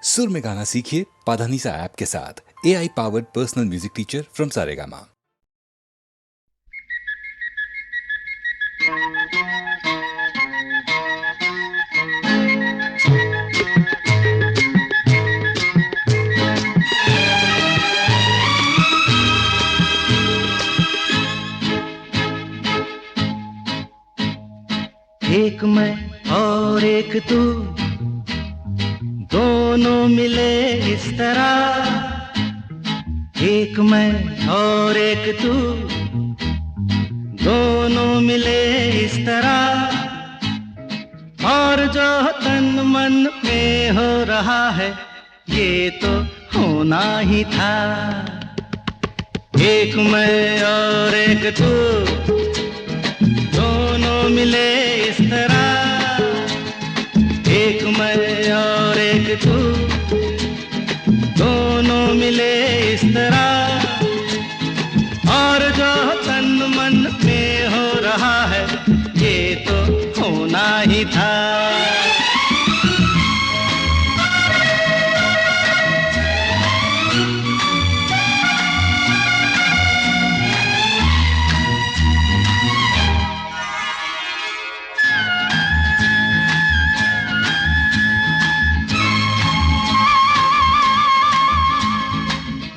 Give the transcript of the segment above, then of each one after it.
सुर में गाना सीखिए पाधानीसा ऐप के साथ। AI powered personal music teacher from Saregama. एक मैं और एक तू, दोनों मिले इस तरह। एक मैं और एक तू, दोनों मिले इस तरह। और जो तन मन में हो रहा है, ये तो होना ही था। एक मैं और एक तू, दोनों मिले इस तरह। एक मैं और एक तू, दोनों मिले इस तरह। और जो तन मन में हो रहा है, ये तो होना ही था।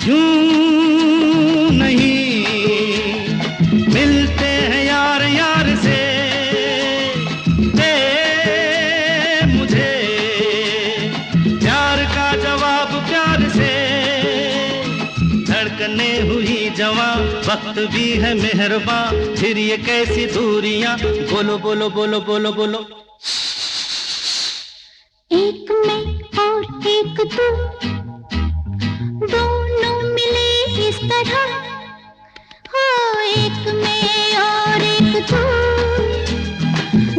यूं नहीं मिलते हैं यार यार से, दे मुझे प्यार का जवाब प्यार से। धड़कने हुई जवां, वक्त भी है मेहरबान, फिर ये कैसी दूरियां। बोलो बोलो बोलो बोलो बोलो। एक मैं और एक तू, दोनों मिले इस तरह। हो एक मैं और एक तू,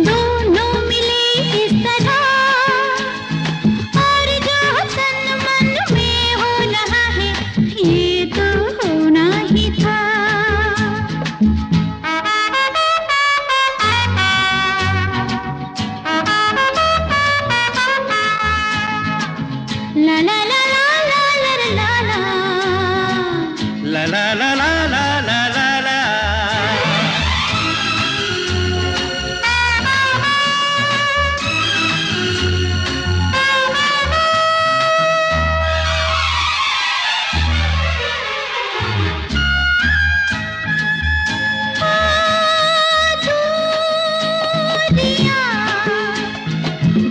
दोनों मिले इस तरह। और जो तन मन में हो रहा है, ये तो होना ही था। ला ला ला ला ला ला ला ला ला ला ला ला ला ला ला।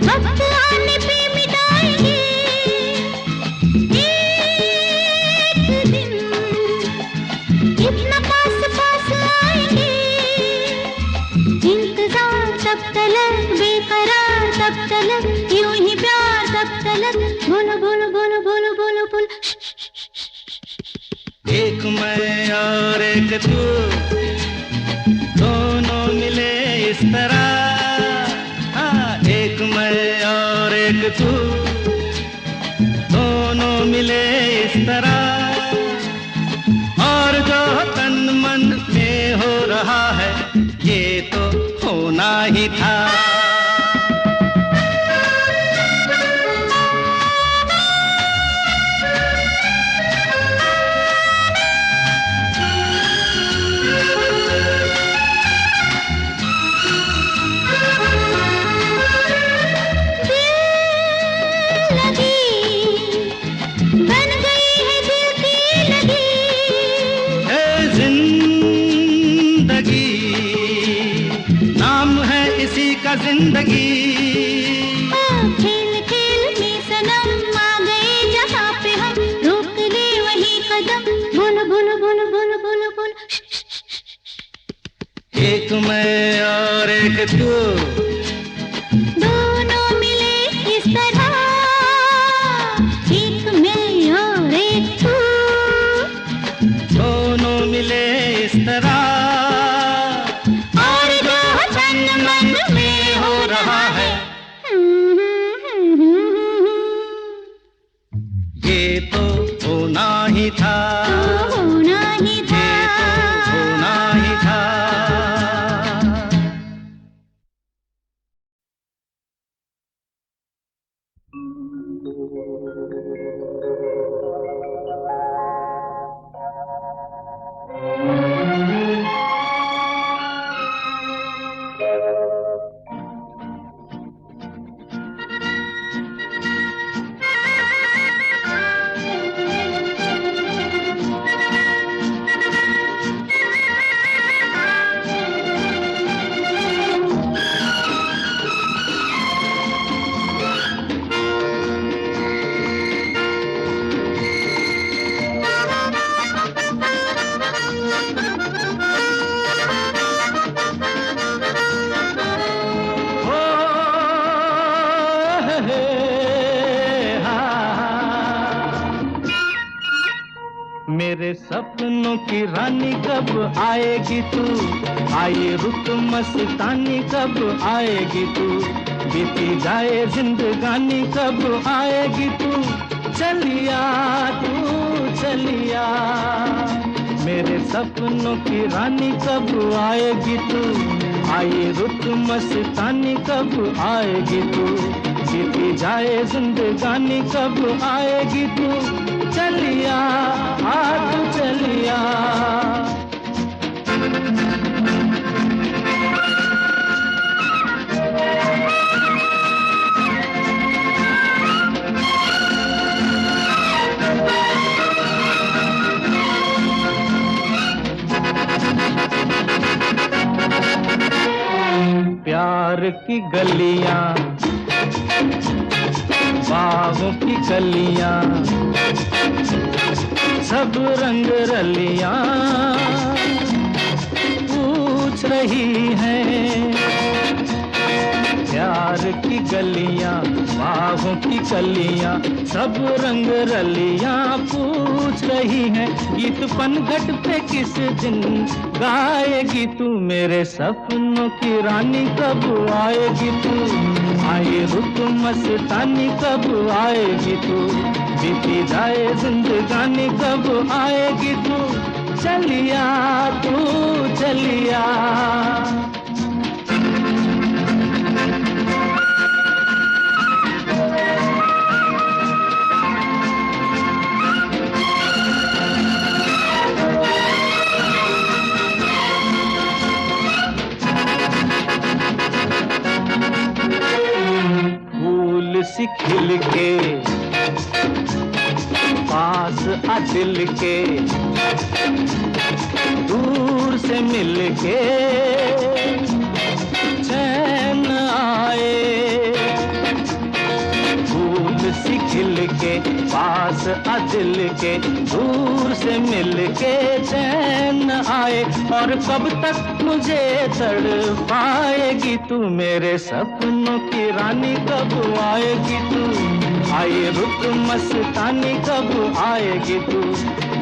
वक्त आने पे मिटाएंगे एक दिन, इतना पास पास आएंगे। इंतजार तब तलक, बेकरार तब तलक, यूं ही प्यार तब तलक। बोलो बोलो बोलो बोलो बोलो बोलो। एक मैं और एक तू, दोनों मिले इस तरह। हाँ, एक मैं और एक तू, दोनों मिले इस तरह। और जो तन मन में हो रहा है, ये तो होना ही था। बन गई है दिल की लगी। है जिंदगी, नाम है इसी का जिंदगी। खेल खेल में सनम आ गए जहाँ पे हम, रोक ले वही कदम। बोलो बोलो बोलो बोलो बोलो बोलो। एक मैं और एक तू, दोनों मिले इस तरह। एक मैं और एक तू, दोनों मिले इस तरह। और जो तन मन में हो रहा है, ये तो होना ही था। होना ही था। ये तो होना ही था। मेरे सपनों की रानी कब आएगी तू, आए रुत मस्तानी कब आएगी तू, बीती जाए जिंदगानी कब आएगी तू, चलिया तू चलिया। मेरे सपनों की रानी कब आएगी तू, आए रुत मस्तानी कब आएगी तू, बीती जाए जिंदगानी कब आएगी तू, चलिया आ तू चलिया। प्यार की गलियां, बागों की कलियां, सब रंग रलियां पूछ रही हैं। प्यार की गलियां, बागों की कलियां, सब रंग रलियां पूछ रही हैं। गीत पनघट पे किस दिन गाएगी तू, मेरे सपनों की रानी कब आएगी तू, आए रुत मस्तानी कब आएगी तू, बीती जाए जिंदगानी कब आएगी तू, चलिया तू चलिया। फूल सी खिल के पास आ दिल के, दूर से मिल के चैन आए। फूल सी खिल के पास आ दिल के, दूर से मिल के चैन आए। और कब तक मुझे तड़पाएगी तू, मेरे सपनों की रानी कब आएगी तू, आए रुत मस्तानी कब आएगी तू,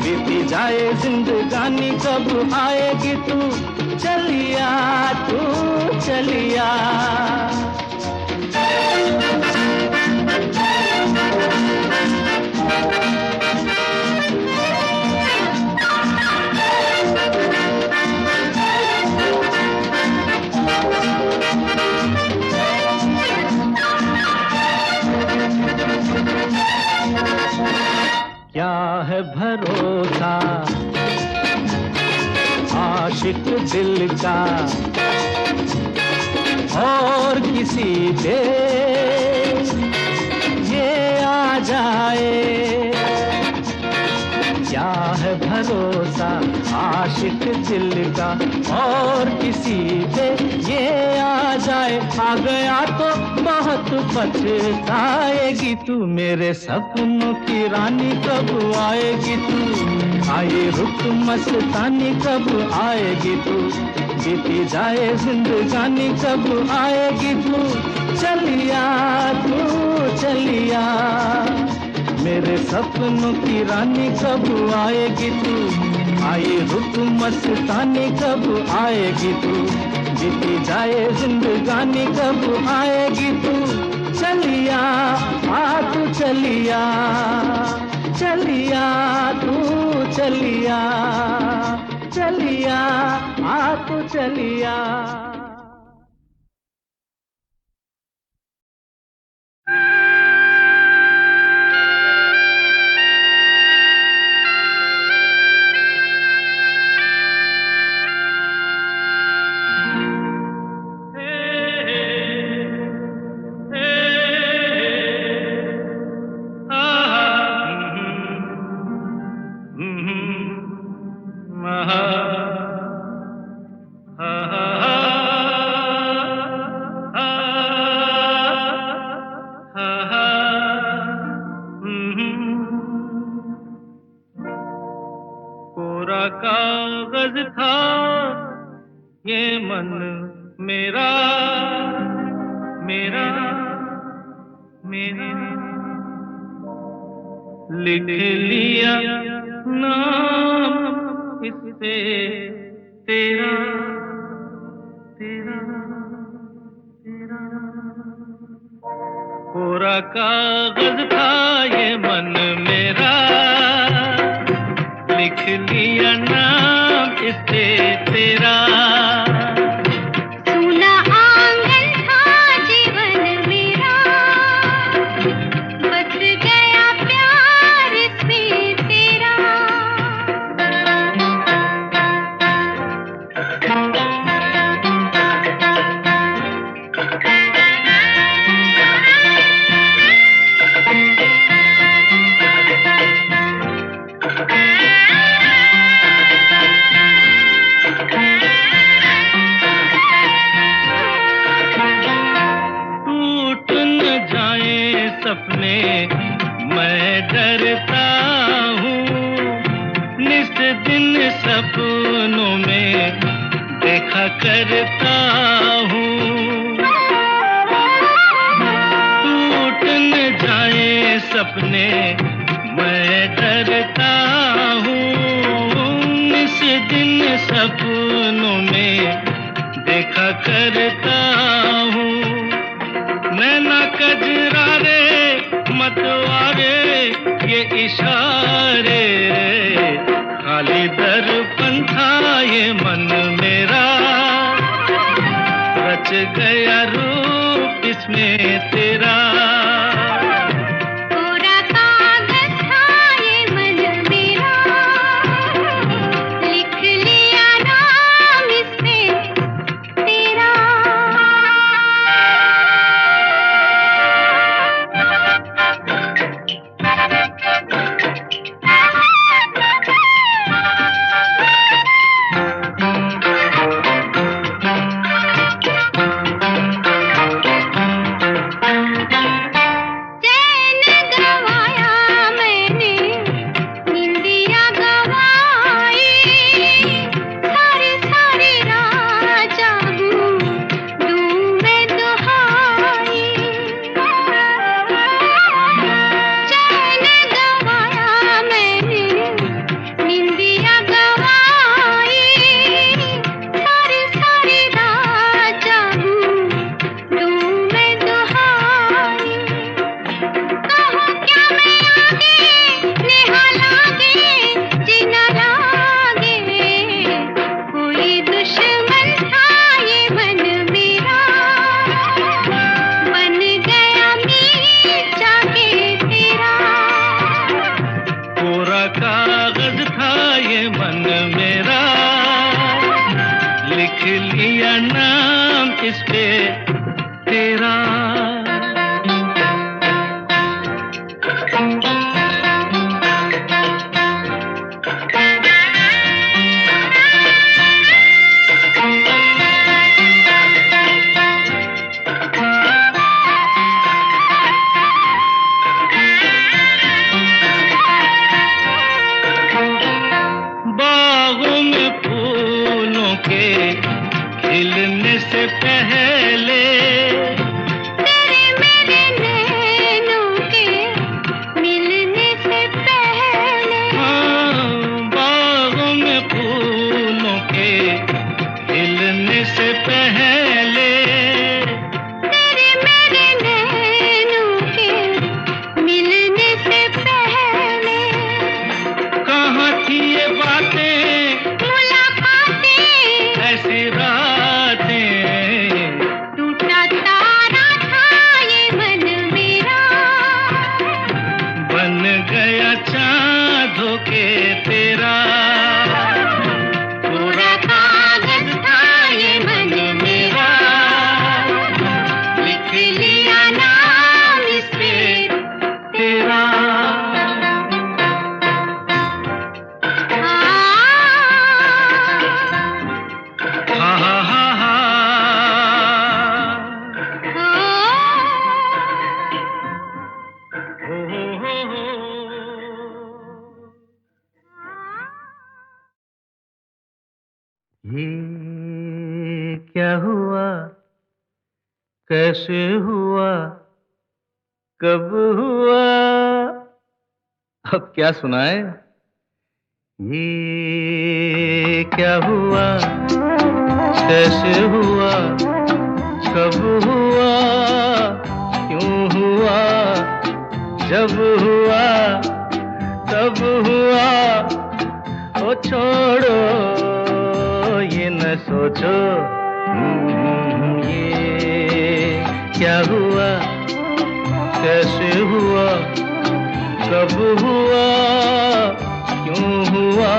बीती जाए जिंदगानी कब आएगी तू, चलिया तू चलिया। क्या है भरोसा आशिक दिल का और किसी पे ये आ जाए। क्या है भरोसा आशिक दिल का और किसी पे ये आ जाए। आ गया तो बहुत पछताएगी तू, मेरे सपनों की रानी कब आएगी तू, आए रुत मस्तानी कब आएगी तू, बीती जाए जिंदगानी कब आएगी तू, चलिया तू चलिया। मेरे सपनों की रानी कब आएगी तू, आए रुत मस्तानी कब आएगी तू, बीती जाए जिंदगानी कब आएगी तू, चलिया आ तू चलिया, चलिया तू चलिया, चलिया आ तू चलिया। कोरा कागज था ये मन मेरा, मेरा मेरा लिख लिया नाम इस पे तेरा तेरा तेरा। कोरा कागज था ये मन मेरा, लिख लिया नाम इस पे तेरा। सूना आंगन था जीवन मेरा, बस गया प्यार इसमें तेरा। टूट न जाए सपने मैं डरता हूँ, निस दिन सपनों में देखा करता हूँ। टूट न जाए सपने मैं डरता हूँ, निस दिन सपनों में देखा करता हूँ। नैना कजरारे मतवारे ये इशारे, खाली दर्पण था ये मन मेरा, रच गया रूप इसमें तेरा। कोरा कागज था ये मन मेरा, लिख लिया नाम इस पे तेरा। चैन गवाया मैंने, निंदिया गवाई, सारी सारी रात जागूं दूं मैं दुहाई। चैन गवाया मैंने, निंदिया गवाई, सारी सारी रात जागूं दूं मैं दुहाई। कहो क्या मैं आगे नेहा लागे जीना लागे, कोई दुश्मन था ये मन मेरा, बन गया मीत जाके तेरा। कोरा कागज था ये मन मेरा, लिख लिया नाम इस पे तेरा। बागों में फूलों के खिलने से पहले, तेरे मेरे नैनों के मिलने से पहले, हाँ, बागों में फूलों के खिलने से पहले, तेरे मेरे नैनों के मिलने से पहले, कहाँ थी ये बातें मुलाकातें ऐसी रातें, टूटा तारा था ये मन मेरा, बन गया चाँद होके तेरा। कोरा कागज था ये मन मेरा, लिख लिया नाम इस पे तेरा। हा हा हा हा। हो हो हो हो। ये क्या हुआ, कैसे हुआ, कब हुआ, अब क्या सुनाए। ये क्या हुआ, कैसे हुआ, कब हुआ, क्यों हुआ, जब हुआ तब हुआ। ओ छोड़ो ये न सोचो, ये क्या हुआ, कैसे हुआ, कब हुआ, क्यों हुआ,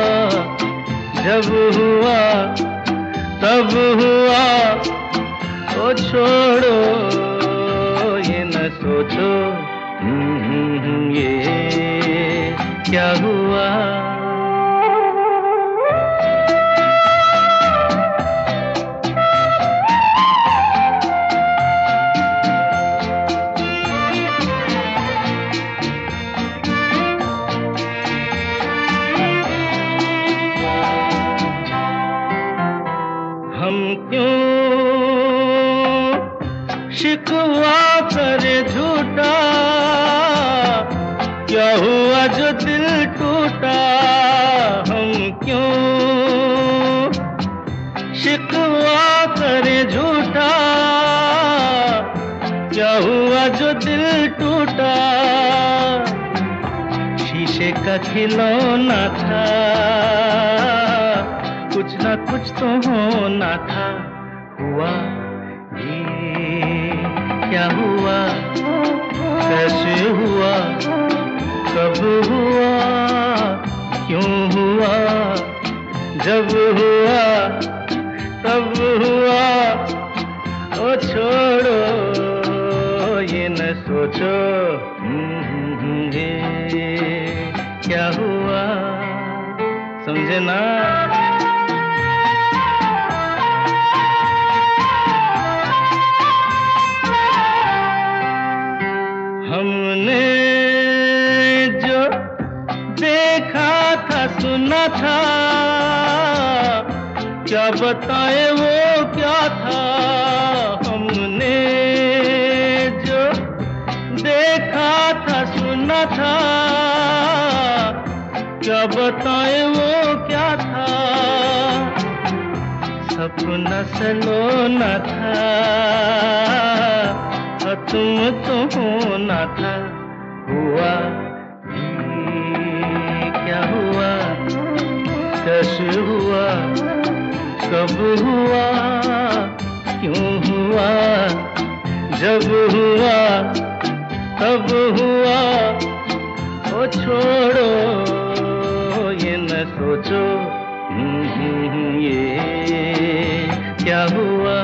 जब हुआ तब हुआ। ओ छोड़ो ये न सोचो, ये क्या हुआ। हम क्यों शिकवा करे झूठा, क्या हुआ जो दिल टूटा। हम क्यों शिकवा करे झूठा, क्या हुआ जो दिल टूटा। शीशे का खिलौना था, कुछ ना कुछ तो होना था। हुआ ये क्या हुआ, कैसे हुआ, कब हुआ, क्यों हुआ, जब हुआ तब हुआ। ओ छोड़ो ये न सोचो, ये क्या हुआ। समझे ना। हमने जो देखा था सुना था, क्या बताए वो क्या था। हमने जो देखा था सुना था, क्या बताए वो क्या था। सपना सलोना था, तुम तो होना था। हुआ ये क्या हुआ, कैसे हुआ, कब हुआ, क्यों हुआ, जब हुआ तब हुआ। ओ छोड़ो ये न सोचो, ये क्या हुआ।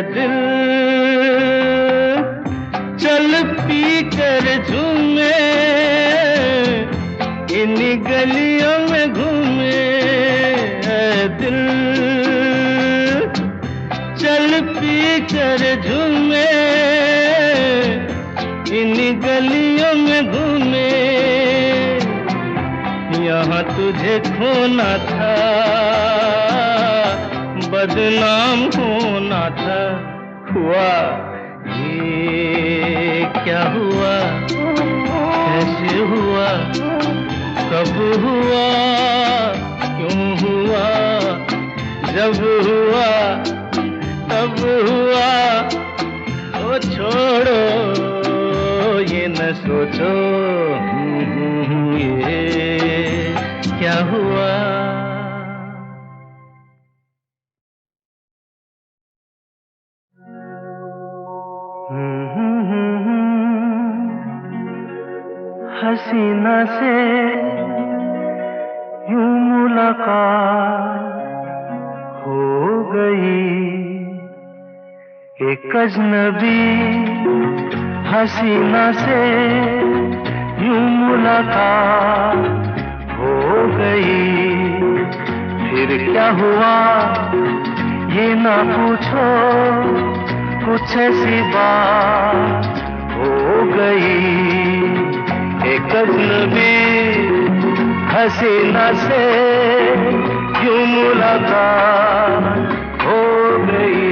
दिल चल पी कर झूमे, इन गलियों में घूमे। दिल चल पी कर झूमे, इन गलियों में घूमे। यहाँ तुझे खोना था, बदनाम होना था। हुआ ये क्या हुआ, कैसे हुआ, कब हुआ, क्यों हुआ, जब हुआ तब हुआ। ओ छोड़ो ये न सोचो, ये क्या हुआ। हसीना से यूं मुलाकात हो गई, एक अजनबी हसीना से यूं मुलाकात हो गई। फिर क्या हुआ ये ना पूछो, कुछ ऐसी बात हो गई। एक अजनबी हसीना से यूं मुलाकात हो गई।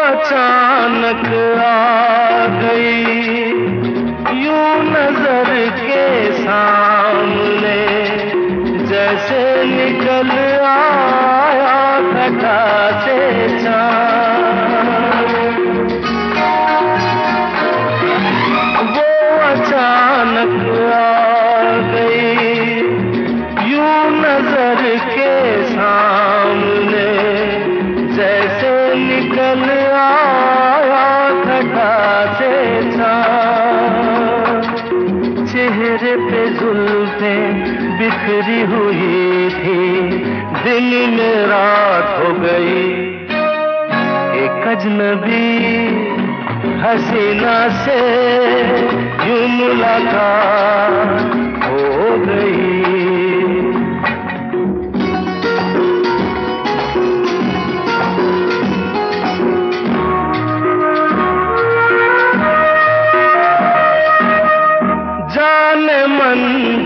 अचानक आ गई यूं नजर के सामने, जैसे निकल आया घटा से चाँद। वो अचानक आ गई यूं नजर के सामने, जैसे निकल आया घटा से चाँद। चेहरे पे जुल्फें बिखरी हुई थी, दिन में रात हो गई। एक अजनबी हसीना से यूं मुलाकात हो गई।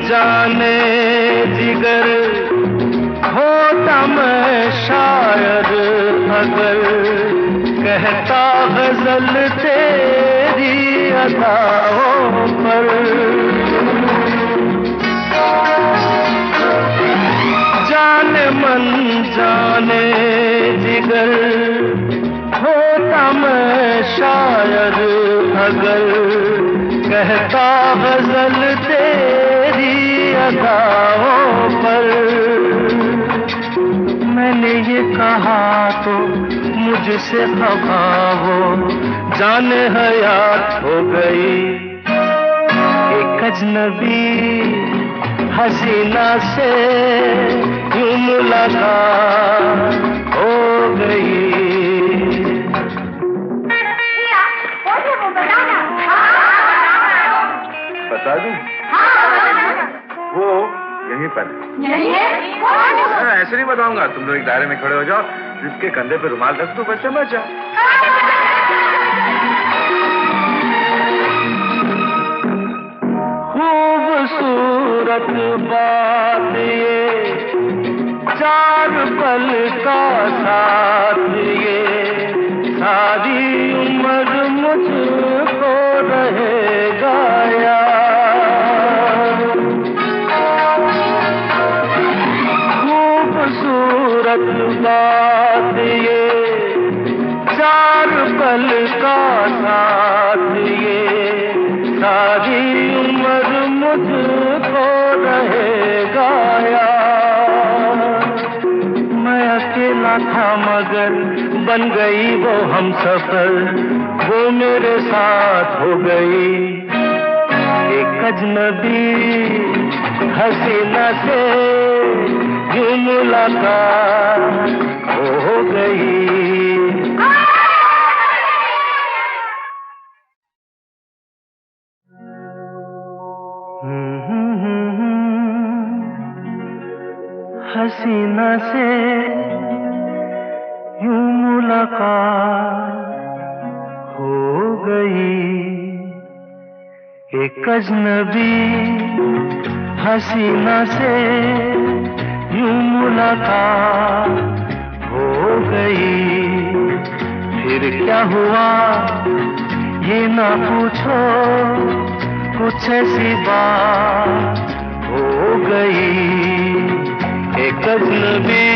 जाने जिगर होता मैं शायर अगर, कहता गजल तेरी अदाओं पर। जाने मन जाने जिगर होता मैं शायर अगर, कहता गजल तेरी अदाओं पर। मैंने ये कहा तो मुझसे खफा हो, जाने हयात हो गई। एक अजनबी हसीना से यूं मुलाकात हो गई। बता दूं? वो यहीं पर है। ऐसे नहीं बताऊंगा, तुम लोग एक दायरे में खड़े हो जाओ, जिसके कंधे पे रुमाल रख दो, बस समझ जाओ। खूबसूरत बात ये, चार पल का साथ ये, सारी उम्र मुझको रहेगा याद। खूबसूरत बात ये, चार पल का साथ ये, सारी उम्र मुझको रहेगा याद। मैं अकेला था मगर बन गई वो हमसफर, वो मेरे साथ हो गई। एक अजनबी हसीना से यूं मुलाकात हो गई। हसीना से यूं मुलाकात हो गई। एक अजनबी हसीना से यूं मुलाकात हो गई। फिर क्या हुआ ये ना पूछो, कुछ ऐसी बात हो गई। एक अजनबी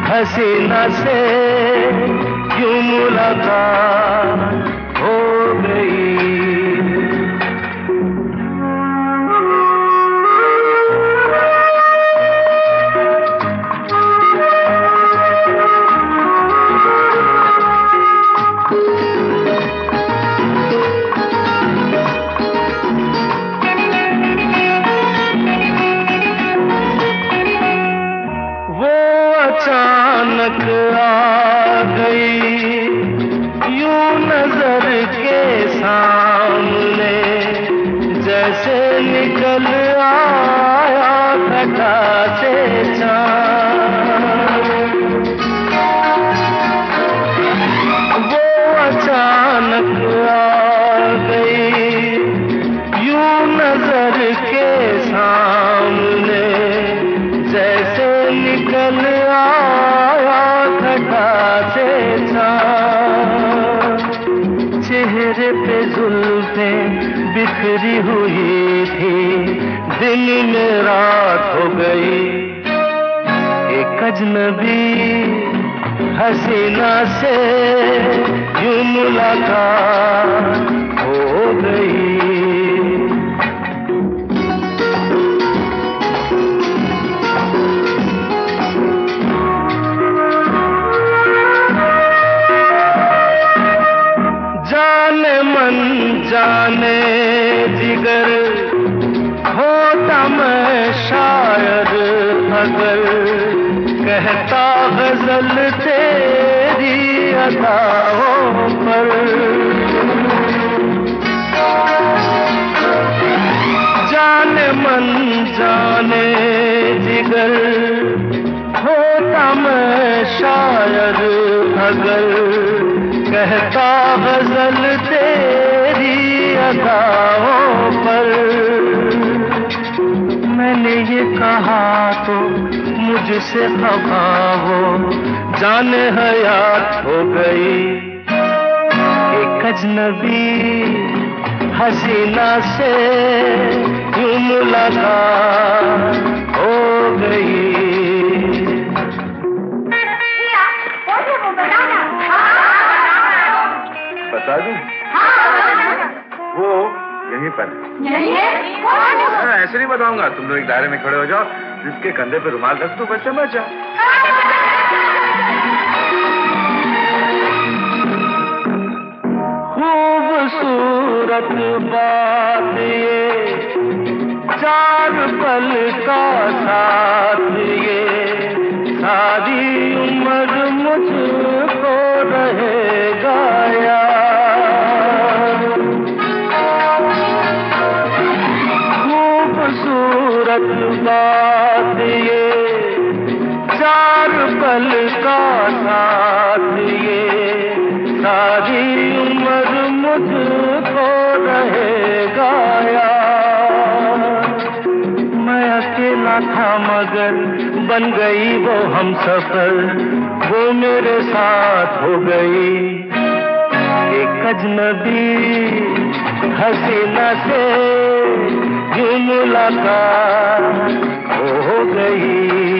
हसीना से यूं मुलाकात हो गई। अचानक आ गई यूं से चाँद, चेहरे पे जुल्फें बिखरी हुई थी, दिन में रात हो गई। एक अजनबी हसीना से यूं मुलाकात हो गई। जाने मन जाने जिगर होता मैं शायर अगर कहता गजल तेरी अदाओं पर। जाने मन जाने जिगर होता मैं शायर अगर कहता गजल तेरी अदाओं पर। मैंने ये कहा तो मुझसे खफा हो, जाने हयात हो गई। एक अजनबी हसीना से यूं मुलाकात हो गई। बता दूं? वो यहीं पर है। ऐसे नहीं बताऊंगा, तुम लोग एक दायरे में खड़े हो जाओ, जिसके कंधे पे रुमाल रख दो, बस समझ जाओ। खूबसूरत बात ये, चार पल का साथ ये, सारी उम्र मुझको रहेगा यार। खूबसूरत बात ये, चार पल का साथ ये, सारी उम्र मुझको रहेगा यार। मैं अकेला था मगर बन गई वो हमसफर, वो मेरे साथ हो गई। एक अजनबी हसीना से यूं मुलाकात हो गई।